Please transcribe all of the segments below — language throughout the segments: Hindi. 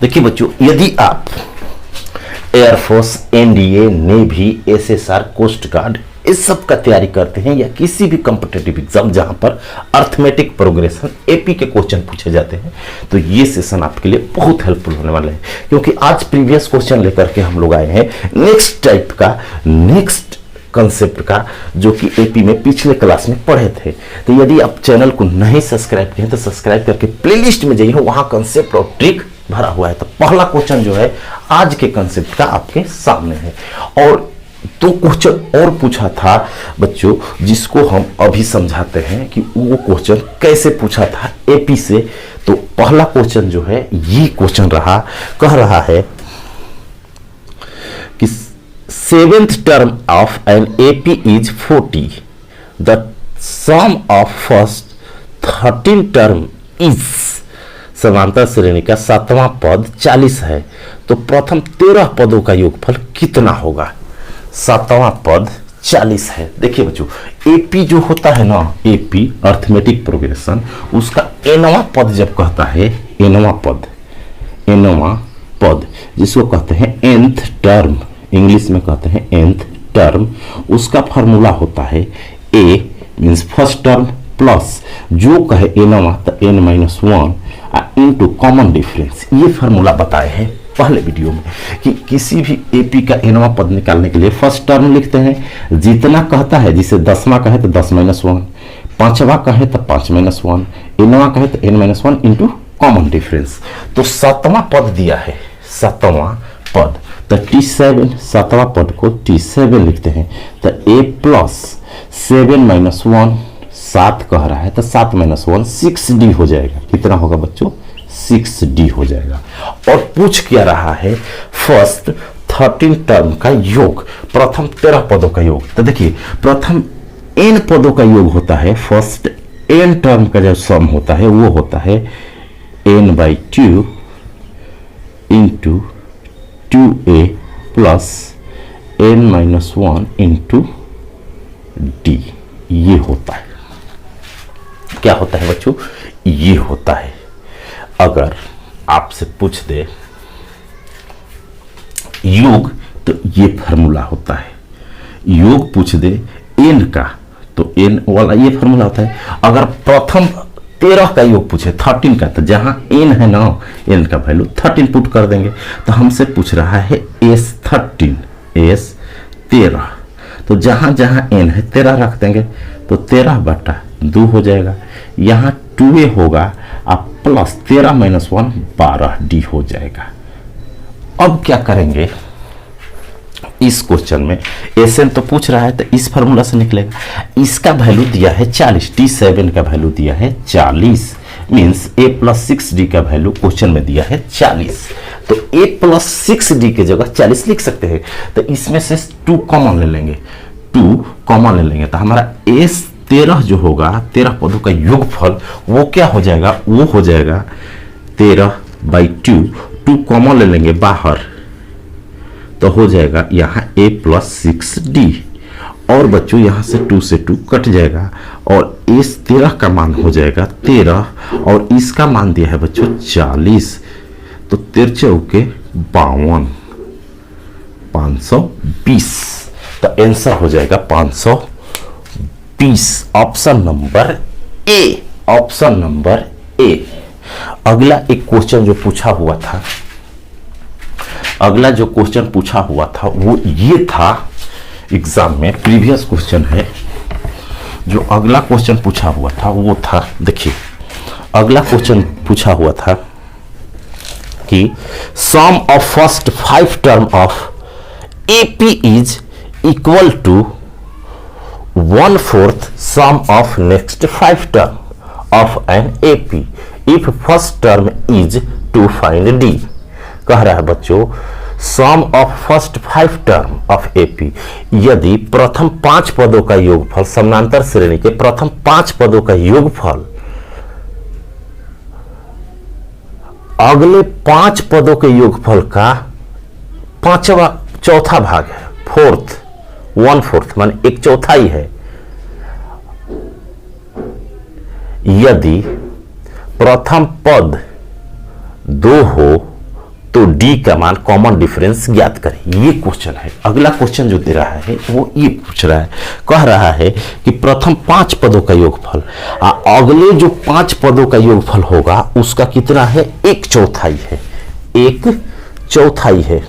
देखिए बच्चों, यदि आप air force, NDA, navy, SSR, coast guard इस सब का तैयारी करते हैं या किसी भी कॉम्पिटिटिव एग्जाम जहां पर अर्थमेटिक प्रोग्रेशन एपी के क्वेश्चन पूछे जाते हैं, तो ये सेशन आपके लिए बहुत हेल्पफुल होने वाला है। क्योंकि आज प्रीवियस क्वेश्चन लेकर के हम लोग आए हैं नेक्स्ट टाइप का, नेक्स्ट कंसेप्ट का, जो कि एपी में पिछले क्लास में पढ़े थे। तो यदि आप चैनल को नहीं सब्सक्राइब किए तो सब्सक्राइब करके प्लेलिस्ट में जाइए, वहां कंसेप्ट और ट्रिक भरा हुआ है। तो पहला क्वेश्चन जो है आज के कंसेप्ट का आपके सामने है। और तो क्वेश्चन और पूछा था बच्चों, जिसको हम अभी समझाते हैं कि वो क्वेश्चन कैसे पूछा था एपी से। तो पहला क्वेश्चन जो है ये क्वेश्चन रहा, कह रहा है कि seventh term of an AP is 40, the sum of first 13 term is, समांतर श्रेणी का सातवां पद 40 है, तो प्रथम 13 पदों का योगफल कितना होगा। सातवां पद 40 है। देखिए बच्चों, एपी जो होता है ना, एपी अर्थमेटिक प्रोग्रेशन, उसका एनवां पद जब कहता है, एनवां पद जिसको कहते हैं nth टर्म, इंग्लिश में कहते हैं nth टर्म, उसका फॉर्मूला होता है ए मीन्स फर्स्ट टर्म प्लस जो कहे एनवां तो n-1 इनटू कॉमन डिफरेंस। ये फार्मूला बताए हैं पहले वीडियो में कि किसी भी एपी का एनवां पद निकालने के लिए फर्स्ट टर्म लिखते हैं, जितना कहता है, जिसे 10वां कहे तो 10-1, 5वां कहे तो 5-1, एनवां कहे तो n-1 इनटू कॉमन डिफरेंस। तो 7वां पद दिया है, 7वां पद तो T7, 7वां पद को T7 लिखते हैं, तो a प्लस 7-1, 7 कह रहा है तो 7-1 6d हो जाएगा। कितना होगा बच्चों? 6d हो जाएगा। और पूछ क्या रहा है फर्स्ट 13 टर्म का योग, प्रथम 13 पदों का योग। तो देखिए, प्रथम n पदों का योग होता है, फर्स्ट n टर्म का जो सम होता है वो होता है n/2 into 2a plus n-1 into d। ये होता है, क्या होता है बच्चों? ये होता है। अगर आपसे पूछ दे योग, तो ये फार्मूला होता है। योग पूछ दे n का, तो n वाला ये फार्मूला होता है। अगर प्रथम 13 का योग पूछे 13 का, तो जहां n है ना, n का वैल्यू 13 पुट कर देंगे। तो हमसे पूछ रहा है S13, S13, तो जहां जहां n है 13 रख देंगे, तो 13/2 हो जाएगा। यहाँ 2a होगा अब प्लस 13-1 12d हो जाएगा। अब क्या करेंगे इस क्वेश्चन में, एसएन तो पूछ रहा है तो इस फार्मूला से निकलेगा। इसका वैल्यू दिया है 40, T7 का वैल्यू दिया है 40, मीन्स a प्लस 6d का वैल्यू क्वेश्चन में दिया है 40। तो a प्लस 6d की जगह 40 लिख सकते हैं। तो इसमें से 2 कॉमन ले लेंगे, 2 कॉमन ले लेंगे, तो हमारा S13 जो होगा, 13 पदों का योगफल, वो क्या हो जाएगा? वो हो जाएगा 13/2, 2 कॉमन ले लेंगे बाहर, तो हो जाएगा यहाँ a प्लस 6d। और बच्चों यहाँ से 2 से 2 कट जाएगा और S13 का मान हो जाएगा 13, और इसका मान दिया है बच्चों 40। तो 13 52, 520। तो आंसर हो जाएगा 520, option number A, option number A. अगला एक क्वेश्चन जो पूछा हुआ था, अगला जो क्वेश्चन पूछा हुआ था वो ये था एग्जाम में, प्रीवियस क्वेश्चन है। जो अगला क्वेश्चन पूछा हुआ था वो था, देखिए अगला क्वेश्चन पूछा हुआ था कि sum of first 5 term of AP is equal to 1/4 sum of next 5 term of an AP if first term is to find D। कह रहा है बच्चों sum of first 5 term of AP, यदि प्रथम 5 पदों का योगफल, समानांतर श्रेणी के प्रथम 5 पदों का योगफल अगले 5 पदों के योगफल का चौथा भाग है, 1/4 माने 1/4 है। यदि प्रथम पद 2 हो, डी का मान कॉमन डिफरेंस ज्ञात करें। ये क्वेश्चन है। अगला क्वेश्चन जो दे रहा है वो ये पूछ रहा है, कह रहा है कि प्रथम 5 पदों का योगफल अगले जो 5 पदों का योगफल होगा उसका कितना है, 1/4 है, 1/4 है,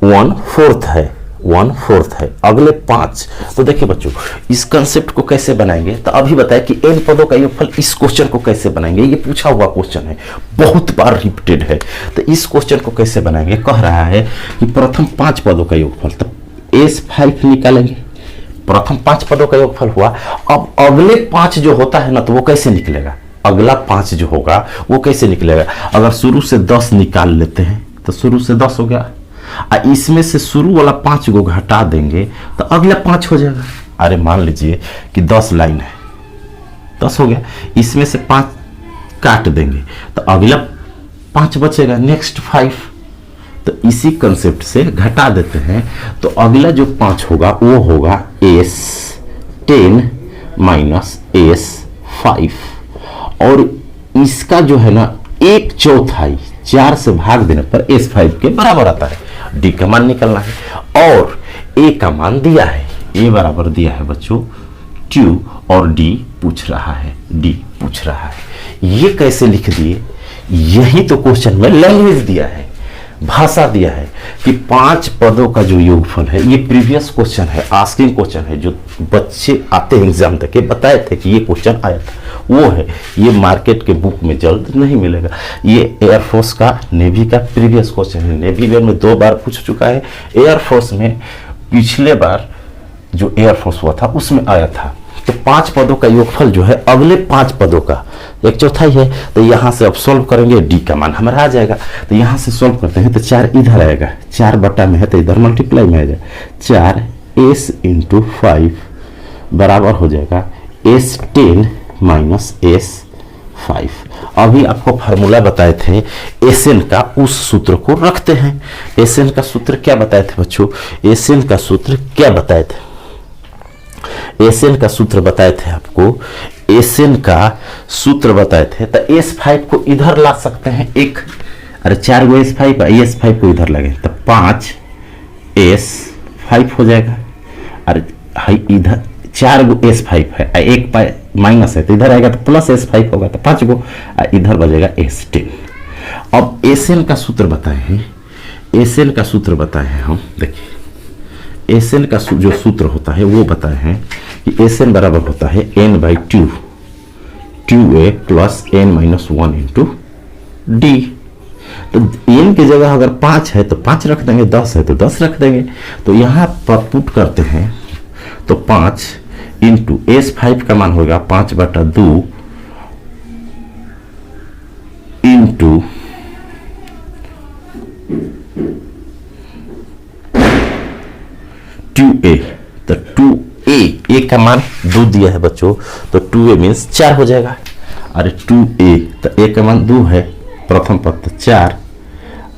1/4 है, 1/4 है। अगले 5, तो देखिए बच्चों इस कंसेप्ट को कैसे बनाएंगे, तो अभी बताया कि n पदों का योगफल, इस क्वेश्चन को कैसे बनाएंगे, ये पूछा हुआ क्वेश्चन है, बहुत बार रिपीटेड है। तो इस क्वेश्चन को कैसे बनाएंगे, कह रहा है कि प्रथम 5 पदों का योगफल, तो S5 निकालेंगे, प्रथम 5 पदों का योगफल हुआ। अब अगले 5 जो होता है ना, तो वो कैसे निकलेगा, अगला 5 जो होगा वो कैसे निकलेगा। अगर शुरू से 10 निकाल लेते हैं तो शुरू से 10 हो गया, इसमें से शुरू वाला 5 को घटा देंगे तो अगला 5 हो जाएगा। अरे मान लीजिए कि 10 लाइन है, 10 हो गया, इसमें से 5 काट देंगे तो अगला 5 बचेगा, नेक्स्ट 5। तो इसी कंसेप्ट से घटा देते हैं, तो अगला जो 5 होगा वो होगा S10 माइनस S5, और इसका जो है ना 1/4 4 से भाग देने पर S5 के बराबर आता है। डी का मान निकलना है और ए का मान दिया है, ए बराबर दिया है बच्चों 2 और डी पूछ रहा है, डी पूछ रहा है। ये कैसे लिख दिए, यही तो क्वेश्चन में लैंग्वेज दिया है, भाषा दिया है कि 5 पदों का जो योगफल है, ये प्रीवियस क्वेश्चन है, आस्किंग क्वेश्चन है, जो बच्चे आते हैं एग्जाम तक के बताए थे कि ये क्वेश्चन आया था, वो है। ये मार्केट के बुक में जल्द नहीं मिलेगा। ये एयरफोर्स का, नेवी का प्रीवियस क्वेश्चन है, नेवी में 2 बार पूछ चुका है, एयरफोर्स में पिछले बार जो एयरफोर्स हुआ था उसमें आया था। तो 5 पदों का योगफल जो है अगले 5 पदों का 1/4 है, तो यहां से अब सॉल्व करेंगे, डी का मान हमारा आ जाएगा। तो यहां से सॉल्व करते हैं तो 4 इधर आएगा, 4 बटा में है तो इधर मल्टीप्लाई में आ जाएगा, 4s × 5 बराबर हो जाएगा S10 माइनस S5। अभी आपको फार्मूला बताए थे Sn का, उस सूत्र को रखते हैं। Sn का सूत्र क्या बताए थे बच्चों, Sn का सूत्र क्या बताए थे, Sn का सूत्र बताए थे आपको, Sn का सूत्र बताए थे। तो S5 को इधर ला सकते हैं, एक, अरे 4 गो S5 को इधर लगे तो 5S5 हो जाएगा। अरे हाई इधर 4 गो S5 है, एक माइनस है तो इधर आएगा तो प्लस S5 होगा, तो 5 गो, इधर बजेगा S10। अब Sn का सूत्र बताए हैं, Sn का सूत्र बताए हैं हम, देखिए Sn का जो सूत्र होता है वो बताए हैं कि Sn बराबर होता है n/2, 2a plus n-1 × d। तो n की जगह अगर 5 है तो 5 रख देंगे, 10 है तो 10 रख देंगे। तो यहाँ पर पुट करते हैं तो 5 × S5 का मान होगा 5/2 × 2a, तो 2a का मान 2 दिया है बच्चों, तो 2a मीन्स 4 हो जाएगा। अरे 2a, तो a का मान 2 है, प्रथम पद तो 4,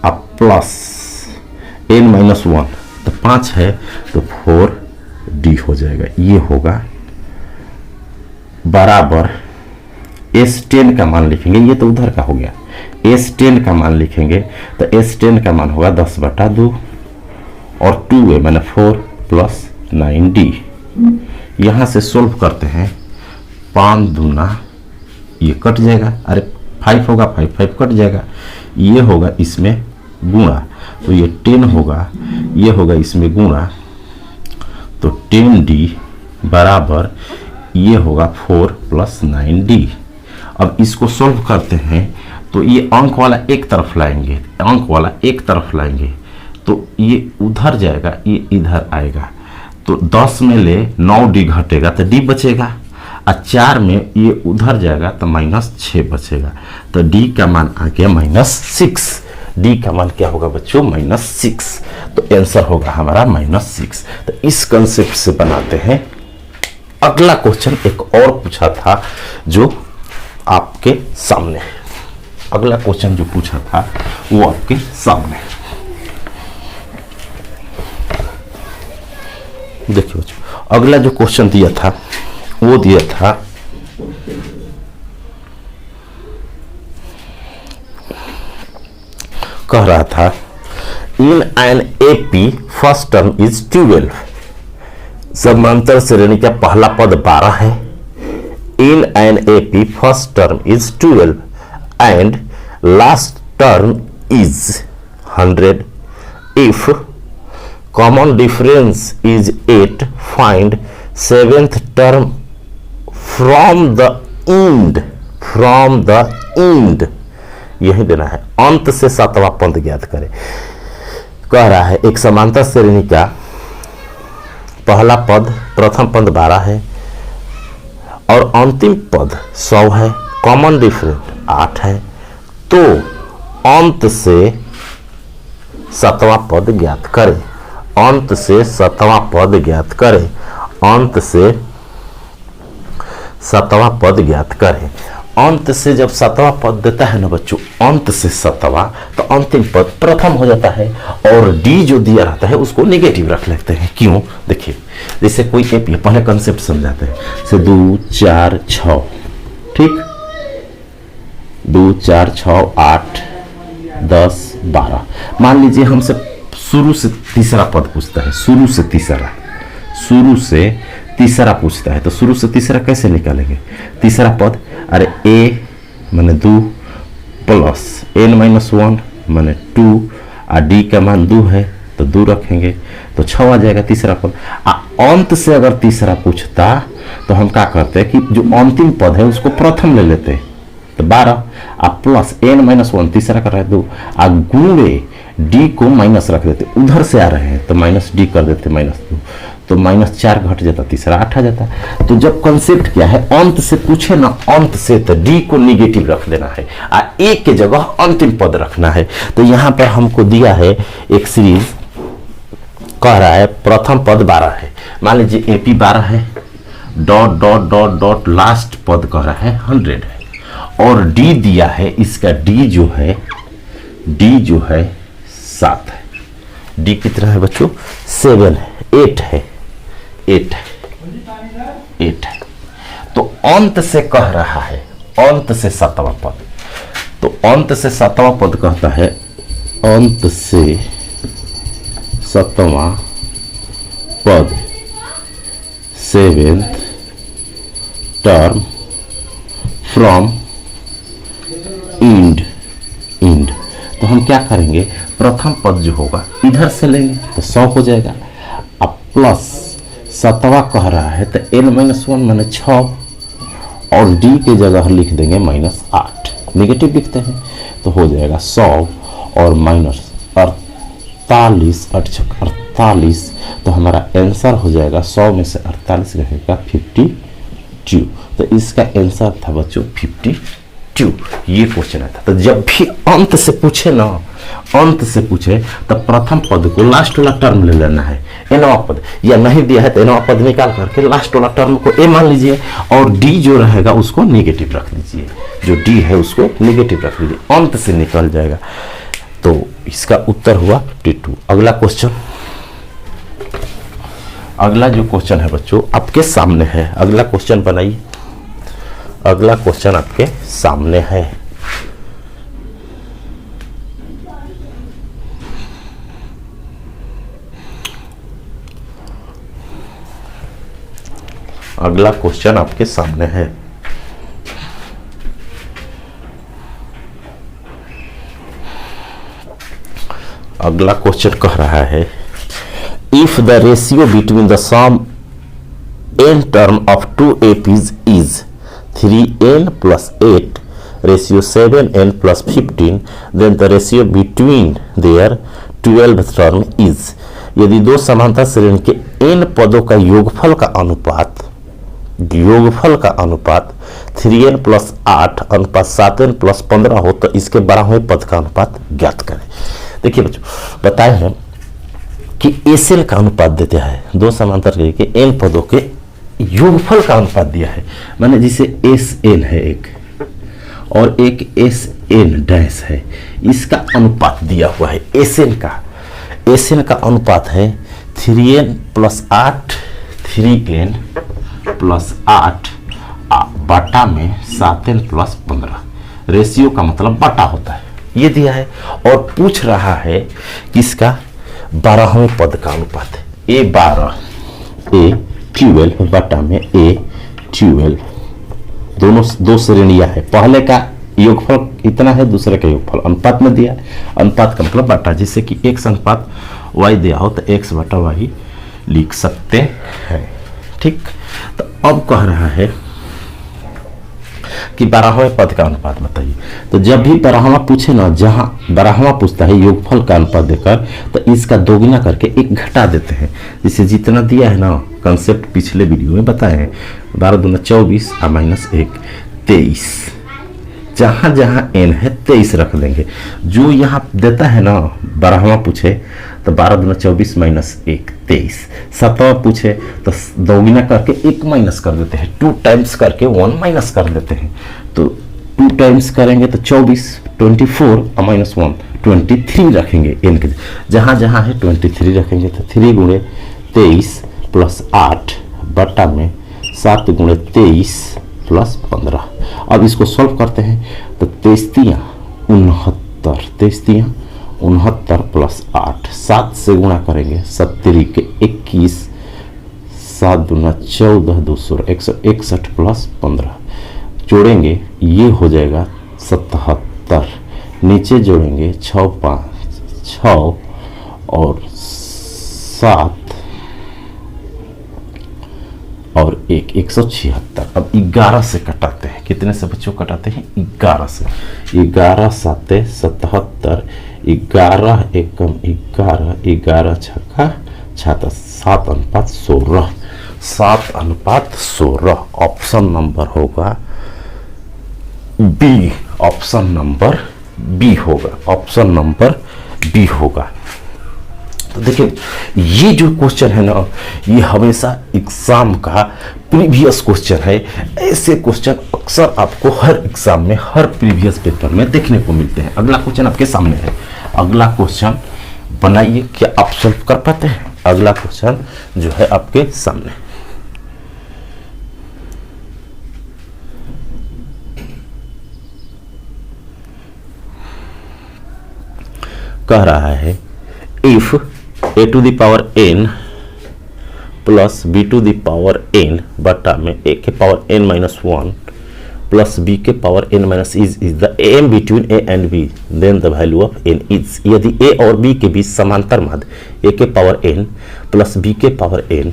अब प्लस n-1 तो 5 है तो 4d हो जाएगा। ये होगा बराबर S10 का मान लिखेंगे, ये तो उधर का हो गया, S10 का मान लिखेंगे तो S10 का मान होगा 10/2 और 2a मैंने 4 प्लस 9d। यहाँ से सोल्व करते हैं, 5 दूना ये कट जाएगा, अरे 5 होगा, 5 कट जाएगा, ये होगा इसमें गुणा, तो ये 10 होगा, ये होगा इसमें गुणा, तो 10d बराबर ये होगा 4 प्लस 9d। अब इसको सोल्व करते हैं तो ये अंक वाला एक तरफ लाएंगे, अंक वाला एक तरफ लाएंगे तो ये उधर जाएगा, ये इधर आएगा, तो 10 में ले 9d घटेगा तो d बचेगा, और 4 में ये उधर जाएगा तो -6 बचेगा, तो d का मान आ गया -6। d का मान क्या होगा बच्चों, -6। तो आंसर होगा हमारा -6। तो इस कंसेप्ट से बनाते हैं। अगला क्वेश्चन एक और पूछा था जो आपके सामने है, अगला क्वेश्चन जो पूछा था वो आपके सामने है। देखिए बच्चों, अगला जो क्वेश्चन दिया था वो दिया था कह रहा था in an AP first term is 12, समांतर श्रेणी का पहला पद 12 है। In an AP first term is 12 and last term is 100। If common difference is 8, find seventh term from the end. From the end यही देना है, अंत से सातवां पद ज्ञात करें। कह रहा है एक समांतर श्रेणी का पहला पद, प्रथम पद 12 है और अंतिम पद 100 है, कॉमन डिफरेंस 8 है, तो अंत से सातवां पद ज्ञात करें। अंत से सातवां पद ज्ञात करें। अंत से सातवां पद ज्ञात करें। अंत से जब सातवां पद देता है ना बच्चों, अंत से सातवां, तो अंतिम पद प्रथम हो जाता है और डी जो दिया रहता है उसको नेगेटिव रख लेते हैं। क्यों? देखिए जैसे कोई एपी, पहले कंसेप्ट समझाते हैं। से 2 4 6, ठीक, 2 4 6 8 10 12। मान लीजिए हमसे शुरू से तीसरा पद पूछता है, शुरू से तीसरा पूछता है, तो शुरू से तीसरा कैसे निकालेंगे? तीसरा पद, अरे ए माने 2 प्लस n-1 माने 2 और डी का मान 2 है तो 2 रखेंगे तो 6 आ जाएगा तीसरा पद। अंत से अगर तीसरा पूछता तो हम क्या करते हैं कि जो अंतिम पद है उसको प्रथम ले लेते हैं, तो 12 प्लस n-1 तीसरा कर रहे हैं 2 और गुणे डी को माइनस रख देते, उधर से आ रहे हैं तो माइनस डी कर देते -2, तो -4 घट जाता, तीसरा 8 आ जाता। तो जब कंसेप्ट क्या है, अंत से पूछे ना, अंत से तो डी को निगेटिव रख देना है और ए के जगह अंतिम पद रखना है। तो यहाँ पर हमको दिया है एक सीरीज, कह रहा है प्रथम पद 12 है, मान लीजिए एपी 12 है, dot dot dot dot last पद कह रहा है 100 है, और डी दिया है, इसका डी जो है 7 है। डी कितना है बच्चों? 7 है, 8 है, 8 है। तो अंत से कह रहा है, अंत से सातवां पद, तो अंत से सातवां पद कहता है अंत से सातवां पद, सेवेंथ टर्म फ्रॉम इंड। तो हम क्या करेंगे, प्रथम पद जो होगा इधर से लेंगे तो 100 हो जाएगा, अब प्लस सातवां कह रहा है तो n-1 माने 6 और डी के जगह लिख देंगे -8, नेगेटिव लिखते हैं तो हो जाएगा 100 और -48, तो हमारा आंसर हो जाएगा 100 में से 48 रहेगा 52। तो इसका आंसर था बच्चों 52। ये क्वेश्चन था। तो जब भी अंत से पूछे ना, अंत से पूछे तो प्रथम पद को लास्ट वाला टर्म ले लेना है, एनवा पद, या नहीं दिया है तो एनवा पद निकाल करके लास्ट वाला टर्म को ए मान लीजिए और डी जो रहेगा उसको नेगेटिव रख दीजिए, जो डी है उसको नेगेटिव रख दीजिए, अंत से निकल जाएगा। तो इसका उत्तर हुआ 52। अगला क्वेश्चन, अगला जो क्वेश्चन है बच्चों आपके सामने है, अगला क्वेश्चन बनाइए। अगला क्वेश्चन आपके सामने है। अगला क्वेश्चन आपके सामने है। अगला क्वेश्चन कह रहा है if the ratio between the sum n term of 2 APs is 3n plus 8 ratio 7n plus 15, then the ratio between their 12th term is। यदि दो समांतर श्रेणी के n पदों का योगफल का अनुपात 3n plus 8 अनुपात 7n plus 15 हो तो इसके 12वें पद का अनुपात ज्ञात करें। देखिए बच्चों, बताए हैं कि SN का अनुपात देते हैं, दो समांतर श्रेणी के n पदों के योगफल का अनुपात दिया है, माने जिसे SN है एक और एक SN डैश है, इसका अनुपात दिया हुआ है। SN का अनुपात है 3n plus 8 3n plus 8 बटा में 7n plus 15। रेशियो का मतलब बटा होता है, ये दिया है और पूछ रहा है किसका 12वें पद का अनुपात है A12 A12 बटा में A12 दोनों दो श्रेणियां है, पहले का योगफल इतना है, दूसरे का योगफल अनुपात में दिया है, अनुपात का मतलब बटा, जिससे कि x अनुपात y दिया हो तो x बटा y लिख सकते हैं। ठीक, तो अब कह रहा है कि 12वें पद का अनुपात बताइए। तो जब भी 12वां पूछे ना, जहां 12वां पूछता है योगफल का अनुपात देकर, तो इसका दोगुना करके एक घटा देते हैं, जिसे जितना दिया है ना, कंसेप्ट पिछले वीडियो में बताए हैं, 12 दूना 24 और माइनस 1 23, जहां जहां n है 23 रख देंगे। जो यहाँ देता है ना 12वां पूछे तो 12 दूना 24 माइनस 1 23, 7वां पूछे तो दोगुना करके 1 माइनस कर देते हैं, 2 टाइम्स करके 1 माइनस कर देते हैं। तो 2 टाइम्स करेंगे तो 24 24 और माइनस 1 23 रखेंगे n के, जहां जहां है 23 रखेंगे तो 3 गुणे 23 प्लस 8 बटा में 7 गुणे 23 प्लस 15। अब इसको सॉल्व करते हैं तो 23 69 प्लस 8, 7 से गुणा करेंगे 70 के 21, 7 दूना 14 200 161 प्लस 15, जोड़ेंगे ये हो जाएगा 77, नीचे जोड़ेंगे 6 5 6 और 7 और 176। अब 11 से कटाते हैं, कितने से बच्चों कटाते हैं 11 से, 11 7 77, 11 एकम 11, 11 छक्का 7 अनुपात 16, 7 अनुपात 16। ऑप्शन नंबर होगा बी, ऑप्शन नंबर बी होगा, ऑप्शन नंबर बी होगा। तो देखिए ये जो क्वेश्चन है ना, ये हमेशा एग्जाम का प्रीवियस क्वेश्चन है। ऐसे क्वेश्चन अक्सर आपको हर एग्जाम में, हर प्रीवियस पेपर में देखने को मिलते हैं। अगला क्वेश्चन आपके सामने है, अगला क्वेश्चन बनाइए, क्या आप सॉल्व कर पाते हैं? अगला क्वेश्चन जो है आपके सामने, कह रहा है if a to the power n plus b to the power n बटा में a के power n minus 1 plus b के power n minus is the m between a and b, then the value of n is. यदि a और b के बीच समांतर माध्य a के पावर n प्लस b के पावर n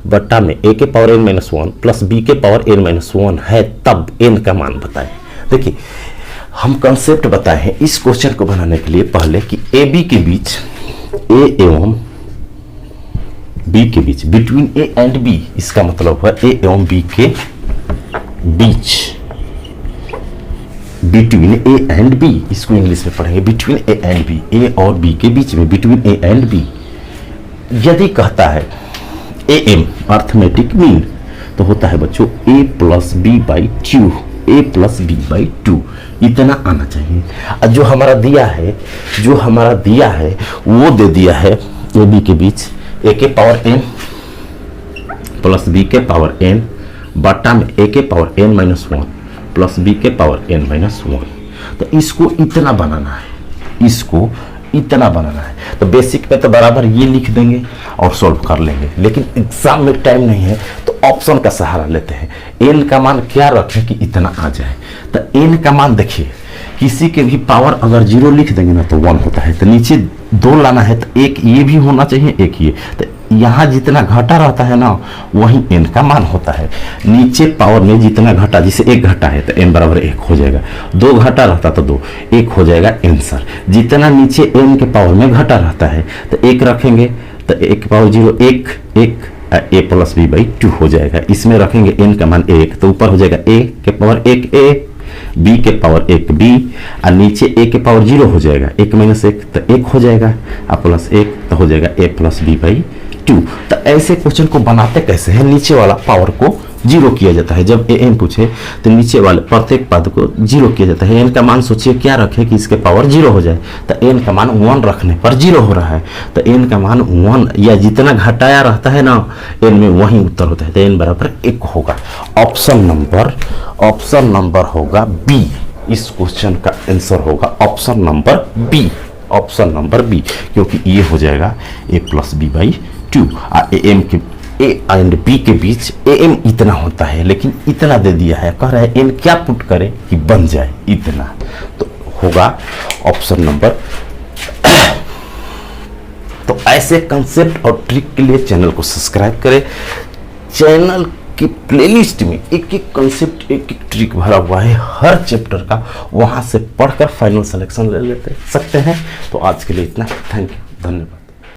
बटा में a के power n minus 1 plus b के पावर n माइनस 1 है, तब n का मान बताएं। देखिए हम कंसेप्ट बताए हैं इस क्वेश्चन को बनाने के लिए पहले कि ए बी के बीच, ए एवं बी के बीच, बिटवीन ए एंड बी, इसका मतलब है ए एवं बी के बीच, बिटवीन ए एंड बी, इसको इंग्लिश में पढ़ेंगे बिटवीन ए एंड बी, ए और बी के बीच में, बिटवीन ए एंड बी। यदि कहता है ए एम अर्थमेटिक मीन, तो होता है बच्चों A plus B by 2, A plus B by 2, इतना आना चाहिए। और जो हमारा दिया है वो दे दिया है ए बी के बीच ए के पावर n प्लस बी के पावर n बटा में ए के power n minus 1 plus b के पावर n माइनस 1। तो इसको इतना बनाना है, इसको इतना बनाना है। तो बेसिक पे तो बराबर ये लिख देंगे और सॉल्व कर लेंगे, लेकिन एग्जाम में टाइम नहीं है तो ऑप्शन का सहारा लेते हैं। n का मान क्या रखें कि इतना आ जाए, तो n का मान देखिए, किसी के भी पावर अगर 0 लिख देंगे ना तो 1 होता है, तो नीचे 2 लाना है तो एक ये भी होना चाहिए, एक ये, तो यहाँ जितना घटा रहता है ना वही n का मान होता है। नीचे पावर में जितना घटा, जैसे 1 घटा है तो n बराबर 1 हो जाएगा, 2 घटा रहता तो 2, 1 हो जाएगा आंसर। जितना नीचे n के पावर में घटा रहता है तो 1 रखेंगे तो 1 power 0 1 a plus B by 2 हो जाएगा। इसमें रखेंगे n का मान 1 तो ऊपर हो जाएगा a के पावर 1 a, b के पावर 1 b, और नीचे a के पावर 0 हो जाएगा, 1 माइनस 1 तो 1 हो जाएगा, और प्लस 1 तो हो जाएगा a प्लस बी बाई 2। तो ऐसे क्वेश्चन को बनाते कैसे हैं, नीचे वाला पावर को 0 किया जाता है। जब an पूछे तो नीचे वाले प्रत्येक पद को 0 किया जाता है। n का मान सोचिए क्या रखे कि इसके पावर 0 हो जाए, तो n का मान 1 रखने पर 0 हो रहा है, तो n का मान 1 या जितना घटाया रहता है ना n में वही उत्तर होता है, तो n बराबर 1 होगा। ऑप्शन नंबर होगा बी, इस क्वेश्चन का आंसर होगा option number B, option number B, क्योंकि ये हो जाएगा a+b/2। ए एम के ए एंड बी के बीच ए एम इतना होता है, लेकिन इतना दे दिया है, कह रहा है एन क्या पुट करे कि बन जाए इतना, तो होगा ऑप्शन नंबर। तो ऐसे कंसेप्ट और ट्रिक के लिए चैनल को सब्सक्राइब करें। चैनल की प्लेलिस्ट में एक एक कंसेप्ट, एक एक ट्रिक भरा हुआ है हर चैप्टर का, वहां से पढ़कर फाइनल सिलेक्शन ले लेते सकते हैं। तो आज के लिए इतना, थैंक यू, धन्यवाद।